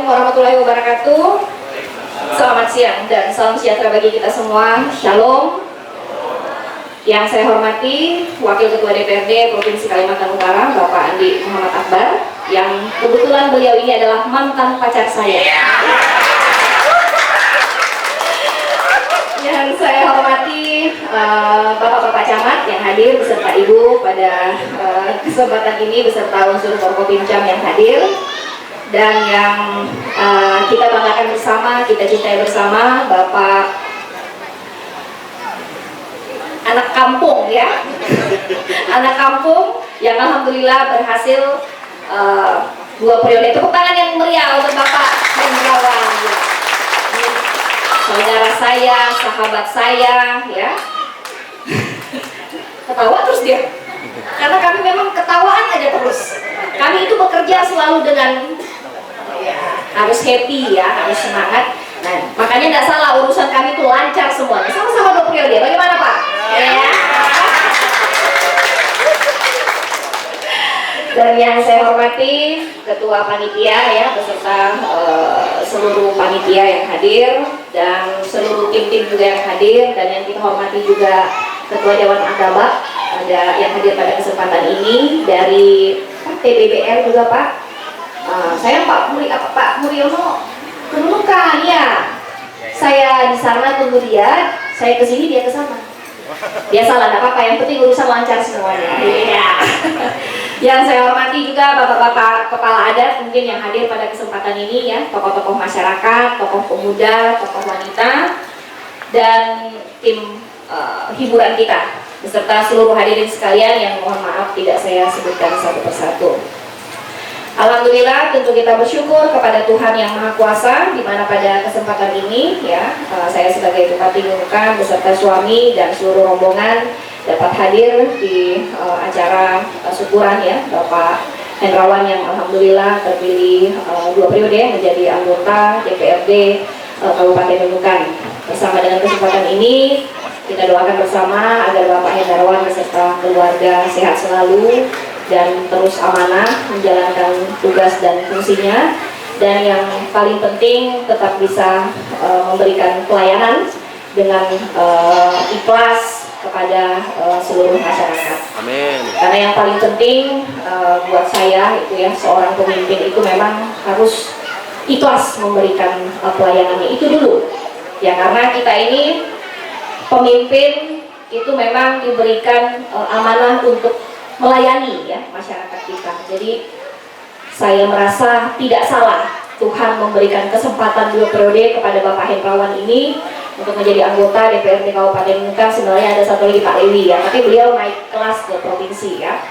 Assalamualaikum warahmatullahi wabarakatuh. Selamat siang dan salam sejahtera bagi kita semua. Shalom. Yang saya hormati Wakil Ketua DPRD Provinsi Kalimantan Utara, Bapak Andi Muhammad Akbar, yang kebetulan beliau ini adalah mantan pacar saya. Yang saya hormati Bapak-Bapak Camat yang hadir beserta Ibu pada kesempatan ini, beserta unsur Forkopimcam yang hadir, dan yang kita banggakan bersama, kita cintai bersama, Bapak anak kampung ya, anak kampung yang alhamdulillah berhasil 2 periode. Tepuk tangan yang meriah untuk Bapak Hendrawan, ya. Saudara saya, sahabat saya, ya. Ketawa terus dia, karena kami memang ketawaan aja terus. Kami itu bekerja selalu dengan harus happy ya, harus semangat. Nah, makanya tidak salah urusan kami itu lancar semuanya. Sama-sama 2 periode. Bagaimana Pak? Ya. Dan yang saya hormati Ketua Panitia ya, beserta seluruh panitia yang hadir dan seluruh tim-tim juga yang hadir, dan yang kita hormati juga Ketua Dewan Agama ada yang hadir pada kesempatan ini dari TBBR juga Pak. Saya Pak Muriono kedudukan ya. Saya di sana tunggu dia, saya ke sini dia ke sana. Biasalah, enggak apa-apa, yang penting urusan lancar semuanya. Iya. Yang saya hormati juga Bapak-bapak kepala adat mungkin yang hadir pada kesempatan ini ya, tokoh-tokoh masyarakat, tokoh pemuda, tokoh wanita, dan tim hiburan kita beserta seluruh hadirin sekalian yang mohon maaf tidak saya sebutkan satu persatu. Alhamdulillah, tentu kita bersyukur kepada Tuhan Yang Maha Kuasa, di mana pada kesempatan ini ya, saya sebagai Bupati Nunukan beserta suami dan seluruh rombongan dapat hadir di acara syukuran ya Bapak Hendrawan yang alhamdulillah terpilih 2 periode menjadi anggota DPRD Kabupaten Nunukan. Bersama dengan kesempatan ini kita doakan bersama agar Bapak Hendrawan beserta keluarga sehat selalu dan terus amanah menjalankan tugas dan fungsinya, dan yang paling penting tetap bisa memberikan pelayanan dengan ikhlas kepada seluruh masyarakat. Amin. Karena yang paling penting buat saya itu ya, seorang pemimpin itu memang harus ikhlas memberikan pelayanannya itu dulu ya, karena kita ini pemimpin itu memang diberikan amanah untuk melayani ya masyarakat kita. Jadi saya merasa tidak salah Tuhan memberikan kesempatan 2 periode kepada Bapak Hendrawan ini untuk menjadi anggota DPRD Kabupaten Nunukan. Sebenarnya ada satu lagi Pak Lewi ya, tapi beliau naik kelas ke provinsi ya.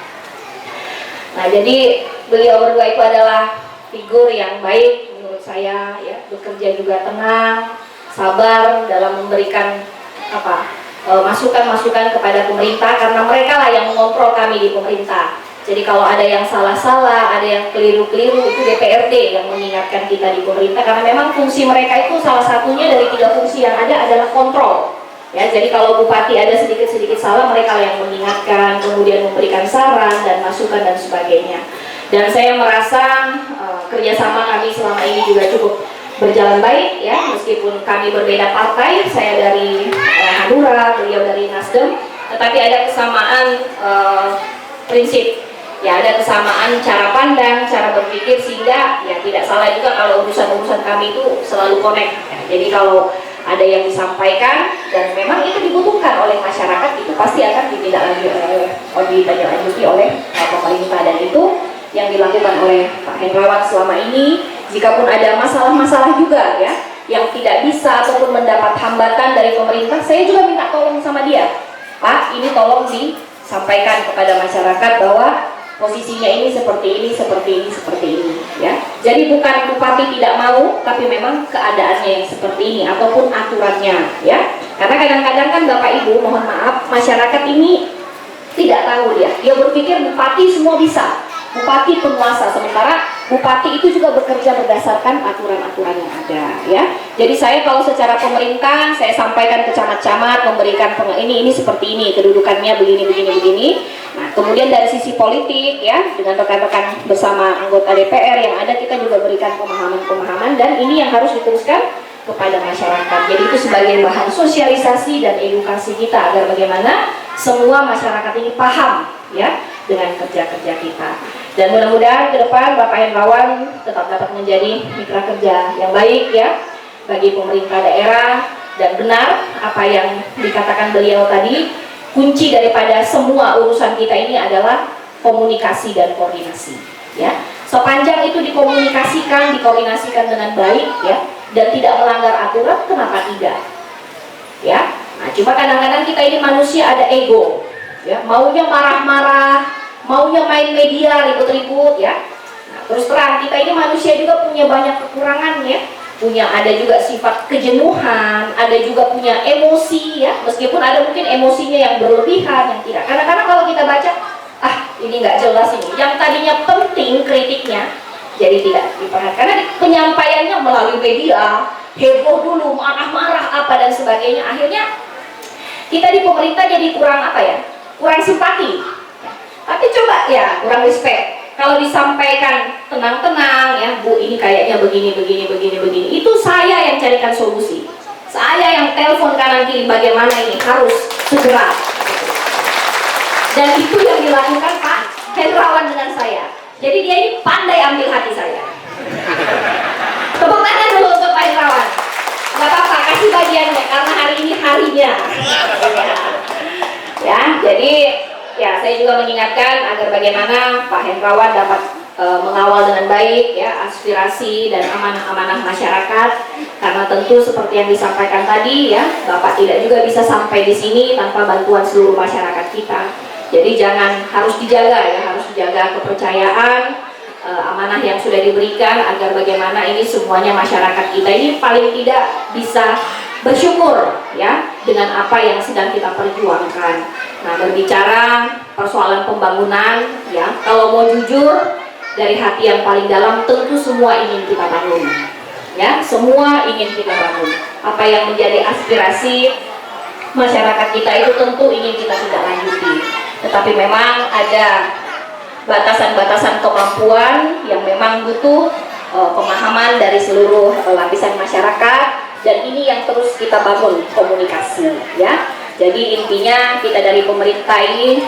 Nah, jadi beliau berdua itu adalah figur yang baik menurut saya ya, bekerja juga tenang, sabar dalam memberikan masukan-masukan kepada pemerintah, karena mereka lah yang mengontrol kami di pemerintah. Jadi kalau ada yang salah-salah, ada yang keliru-keliru, itu DPRD yang mengingatkan kita di pemerintah, karena memang fungsi mereka itu salah satunya dari 3 fungsi yang ada adalah kontrol. Ya, jadi kalau bupati ada sedikit-sedikit salah, mereka yang mengingatkan, kemudian memberikan saran dan masukan dan sebagainya. Dan saya merasa kerjasama kami selama ini juga cukup berjalan baik ya, meskipun kami berbeda partai, saya dari Hanura, beliau dari Nasdem, tetapi ada kesamaan prinsip ya, ada kesamaan cara pandang, cara berpikir, sehingga ya tidak salah juga kalau urusan-urusan kami itu selalu connect ya. Jadi kalau ada yang disampaikan dan memang itu dibutuhkan oleh masyarakat, itu pasti akan ditindaklanjuti oleh pemerintah, dan itu yang dilakukan oleh Pak Hendrawan selama ini. Jikapun ada masalah-masalah juga ya yang tidak bisa ataupun mendapat hambatan dari pemerintah, saya juga minta tolong sama dia, Pak, ini tolong disampaikan kepada masyarakat bahwa posisinya ini seperti ini, seperti ini, seperti ini ya. Jadi bukan bupati tidak mau, tapi memang keadaannya yang seperti ini ataupun aturannya ya. Karena kadang-kadang kan Bapak Ibu, mohon maaf, masyarakat ini tidak tahu dia berpikir bupati semua bisa, bupati penguasa, sementara bupati itu juga bekerja berdasarkan aturan-aturan yang ada, ya. Jadi saya kalau secara pemerintah saya sampaikan ke camat-camat, memberikan ini seperti ini, kedudukannya begini. Nah, kemudian dari sisi politik, ya, dengan rekan-rekan bersama anggota DPR yang ada, kita juga berikan pemahaman-pemahaman, dan ini yang harus diteruskan kepada masyarakat. Jadi itu sebagai bahan sosialisasi dan edukasi kita agar bagaimana semua masyarakat ini paham, ya, dengan kerja-kerja kita. Dan mudah-mudahan ke depan Bapak Hendrawan tetap dapat menjadi mitra kerja yang baik, ya, bagi pemerintah daerah. Dan benar apa yang dikatakan beliau tadi, kunci daripada semua urusan kita ini adalah komunikasi dan koordinasi, ya. Sepanjang itu dikomunikasikan, dikoordinasikan dengan baik, ya, dan tidak melanggar aturan, kenapa tidak, ya. Nah, cuma kadang-kadang kita ini manusia ada ego, ya, maunya marah-marah, maunya main media ribut-ribut, ya. Nah, terus terang kita ini manusia juga punya banyak kekurangan, ya, ada juga sifat kejenuhan, ada juga punya emosi, ya, meskipun ada mungkin emosinya yang berlebihan, yang tidak. Kadang-kadang kalau kita baca, ini nggak jelas ini, yang tadinya penting kritiknya jadi tidak diperhatikan karena penyampaiannya melalui media, heboh dulu, marah-marah apa dan sebagainya. Akhirnya kita di pemerintah jadi kurang kurang simpati, ya. Tapi coba, ya, kurang respect. Kalau disampaikan tenang-tenang, ya, Bu, ini kayaknya begini, itu saya yang carikan solusi, saya yang telepon kanan kiri bagaimana ini harus segera. Dan itu yang dilakukan Pak Hendrawan dengan saya. Jadi dia ini pandai ambil hati saya. Tepuk tangan dulu untuk Pak Hendrawan. Gak apa-apa, kasih bagiannya karena hari ini harinya. Ya, jadi ya saya juga mengingatkan agar bagaimana Pak Hendrawan dapat mengawal dengan baik, ya, aspirasi dan amanah-amanah masyarakat. Karena tentu seperti yang disampaikan tadi, ya, Bapak tidak juga bisa sampai di sini tanpa bantuan seluruh masyarakat kita. Jadi harus dijaga kepercayaan, amanah yang sudah diberikan agar bagaimana ini semuanya masyarakat kita ini paling tidak bisa bersyukur, ya, dengan apa yang sedang kita perjuangkan. Nah, berbicara persoalan pembangunan, ya, kalau mau jujur dari hati yang paling dalam tentu semua ingin kita bangun, ya, semua ingin kita bangun. Apa yang menjadi aspirasi masyarakat kita itu tentu ingin kita tidak lanjuti. Tetapi memang ada batasan-batasan kemampuan yang memang butuh pemahaman dari seluruh lapisan masyarakat, dan ini yang terus kita bangun komunikasi, ya. Jadi intinya kita dari pemerintah ini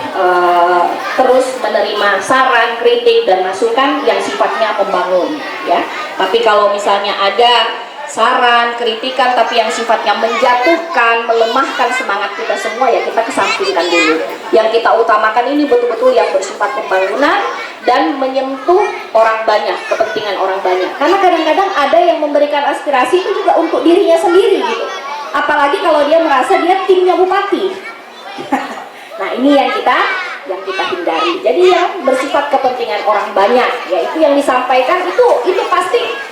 terus menerima saran, kritik, dan masukan yang sifatnya membangun, ya. Tapi kalau misalnya ada saran, kritikan tapi yang sifatnya menjatuhkan, melemahkan semangat kita semua, ya kita kesampingkan dulu. Yang kita utamakan ini betul-betul yang bersifat pembangunan dan menyentuh orang banyak, kepentingan orang banyak. Karena kadang-kadang ada yang memberikan aspirasi itu juga untuk dirinya sendiri gitu. Apalagi kalau dia merasa dia timnya bupati. Nah, ini yang kita hindari. Jadi yang bersifat kepentingan orang banyak, yaitu yang disampaikan itu pasti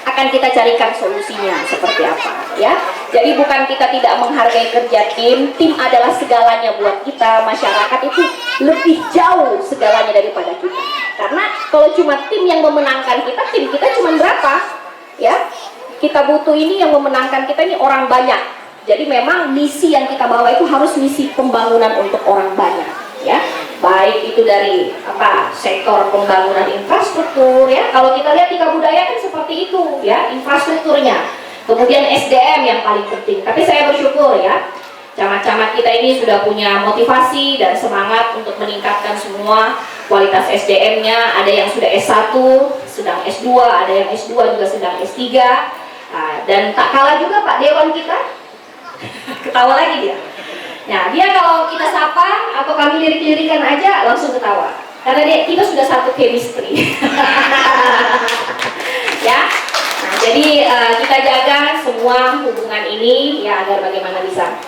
akan kita carikan solusinya seperti apa, ya. Jadi bukan kita tidak menghargai kerja tim adalah segalanya buat kita. Masyarakat itu lebih jauh segalanya daripada kita. Karena kalau cuma tim yang memenangkan kita, tim kita cuma berapa, ya. Kita butuh ini yang memenangkan kita ini orang banyak. Jadi memang misi yang kita bawa itu harus misi pembangunan untuk orang banyak, ya. Baik itu dari sektor pembangunan infrastruktur, ya. Kalau kita lihat di Kabudaya kan seperti itu, ya, infrastrukturnya. Kemudian SDM yang paling penting. Tapi saya bersyukur, ya, camat-camat kita ini sudah punya motivasi dan semangat untuk meningkatkan semua kualitas SDM-nya. Ada yang sudah S1, sedang S2, ada yang S2 juga sedang S3. Dan tak kalah juga Pak Dewan kita. Ketawa lagi dia. Nah, dia kalau kita sapa atau kami lirik-lirikan aja langsung ketawa. Karena kita sudah satu chemistry. Ya. Nah, jadi kita jaga semua hubungan ini, ya, agar bagaimana bisa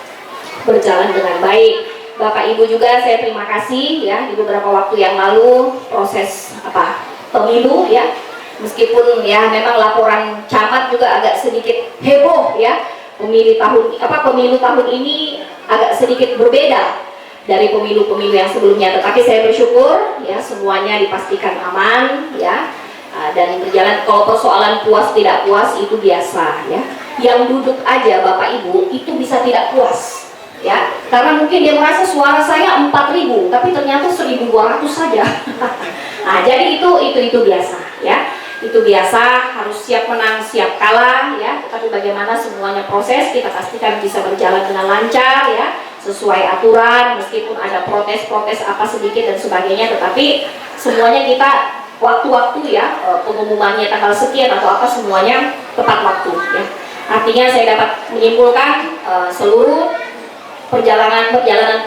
berjalan dengan baik. Bapak Ibu juga saya terima kasih, ya, di beberapa waktu yang lalu proses pemilu, ya. Meskipun ya memang laporan camat juga agak sedikit heboh, ya. Pemilu tahun ini agak sedikit berbeda dari pemilu-pemilu yang sebelumnya, tetapi saya bersyukur, ya, semuanya dipastikan aman, ya. dan berjalan. Kalau persoalan puas tidak puas itu biasa ya. Yang duduk aja Bapak Ibu itu bisa tidak puas ya, karena mungkin dia merasa suara saya 4.000 tapi ternyata 1.200 saja. Nah, jadi itu biasa ya. Itu biasa, harus siap menang, siap kalah ya. Tetapi bagaimana semuanya proses kita pastikan bisa berjalan dengan lancar ya, sesuai aturan, meskipun ada protes-protes apa sedikit dan sebagainya, tetapi semuanya kita waktu-waktu ya, pengumumannya tanggal sekian atau apa semuanya tepat waktu ya. Artinya saya dapat menyimpulkan seluruh perjalanan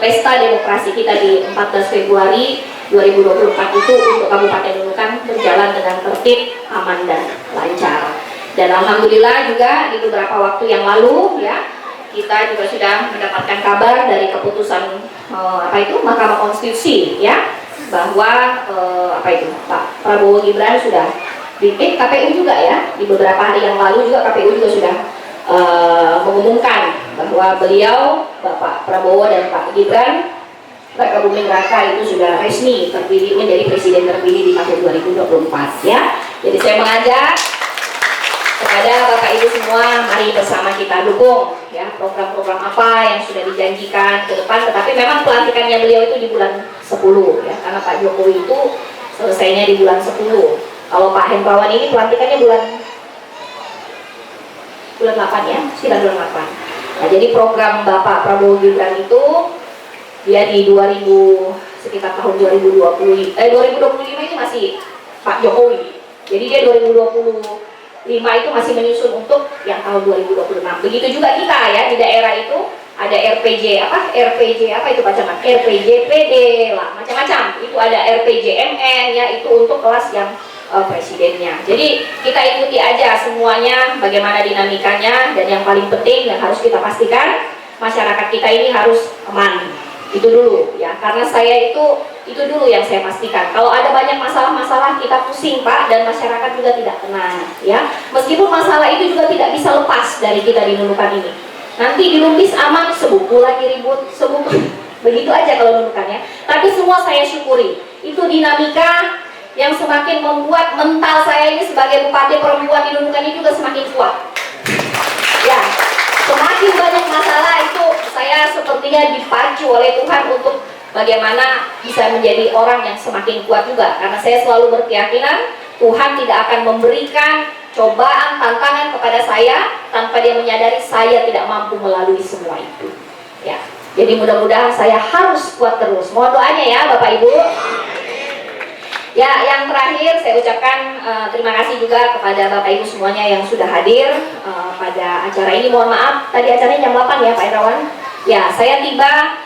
pesta demokrasi kita di 14 Februari 2024 itu untuk Kabupaten Nunukan berjalan dengan tertib, aman dan lancar. Dan alhamdulillah juga di beberapa waktu yang lalu ya, kita juga sudah mendapatkan kabar dari keputusan Mahkamah Konstitusi ya, bahwa Pak Prabowo Gibran sudah KPU juga ya, di beberapa hari yang lalu juga KPU juga sudah mengumumkan bahwa beliau Bapak Prabowo dan Pak Gibran Raka Buming Raka itu sudah resmi terpilih menjadi presiden terpilih di tahun 2024 ya. Jadi saya mengajak kepada Bapak Ibu semua, mari bersama kita dukung ya program-program apa yang sudah dijanjikan ke depan. Tetapi memang pelantikannya beliau itu di bulan 10 ya, karena Pak Jokowi itu selesainya di bulan 10. Kalau Pak Hendrawan ini pelantikannya bulan 8 ya, sekitar bulan 8. Nah, jadi program Bapak Prabowo Gibran itu dia di sekitar tahun 2025 itu masih Pak Jokowi. Jadi dia 2025 itu masih menyusun untuk yang tahun 2026. Begitu juga kita ya, di daerah itu ada RPG itu macam-macam, RPG PD lah, macam-macam. Itu ada RPG MN ya, itu untuk kelas yang presidennya. Jadi kita ikuti aja semuanya bagaimana dinamikanya, dan yang paling penting yang harus kita pastikan masyarakat kita ini harus aman. Itu dulu ya, karena saya itu dulu yang saya pastikan. Kalau ada banyak masalah-masalah kita pusing Pak, dan masyarakat juga tidak tenang ya. Meskipun masalah itu juga tidak bisa lepas dari kita di Nunukan ini. Nanti di Lumbis aman, sebuku lagi ribut, begitu aja kalau Nunukan ya. Tapi semua saya syukuri. Itu dinamika yang semakin membuat mental saya ini sebagai bupati perempuan di Nunukan ini juga semakin kuat. Ya. Semakin banyak masalah itu saya sepertinya dipacu oleh Tuhan untuk bagaimana bisa menjadi orang yang semakin kuat juga, karena saya selalu berkeyakinan Tuhan tidak akan memberikan cobaan, tantangan kepada saya tanpa dia menyadari saya tidak mampu melalui semua itu ya. Jadi mudah-mudahan saya harus kuat terus. Mohon doanya ya Bapak Ibu. Ya, yang terakhir saya ucapkan terima kasih juga kepada Bapak Ibu semuanya yang sudah hadir pada acara ini. Mohon maaf, tadi acaranya jam 8 ya Pak Hendrawan. Ya, saya tiba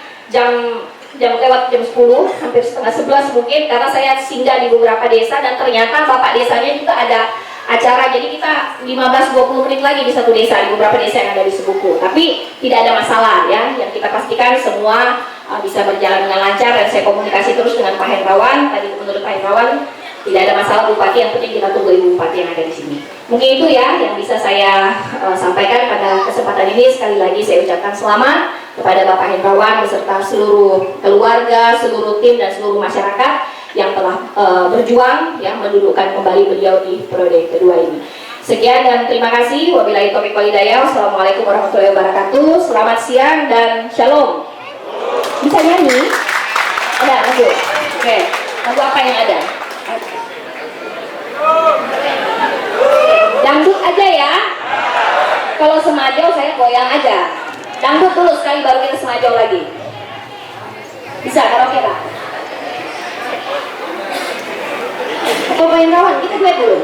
lewat jam 10, hampir setengah 11 mungkin, karena saya singgah di beberapa desa dan ternyata Bapak desanya juga ada acara. Jadi kita 15-20 menit lagi di satu desa, di beberapa desa yang ada di Sebuku. Tapi tidak ada masalah ya, yang kita pastikan semua bisa berjalan dengan lancar, dan saya komunikasi terus dengan Pak Hendrawan. Tadi menurut Pak Hendrawan tidak ada masalah Bupati, yang penting kita tunggu Ibu Bupati yang ada di sini. Mungkin itu ya yang bisa saya sampaikan pada kesempatan ini. Sekali lagi saya ucapkan selamat kepada Bapak Hendrawan beserta seluruh keluarga, seluruh tim dan seluruh masyarakat yang telah berjuang ya mendudukkan kembali beliau di periode kedua ini. Sekian dan terima kasih. Wabillahi taufiq wal hidayah. Wassalamualaikum warahmatullahi wabarakatuh. Selamat siang dan shalom. Bisa nyanyi? Ada lagu? Oke. Lagu apa yang ada? Dangdut aja ya. Kalau semajau saya goyang aja. Dangdut dulu sekali baru kita semajau lagi. Bisa karaoke Pak? Atau main kawan? Kita duet dulu.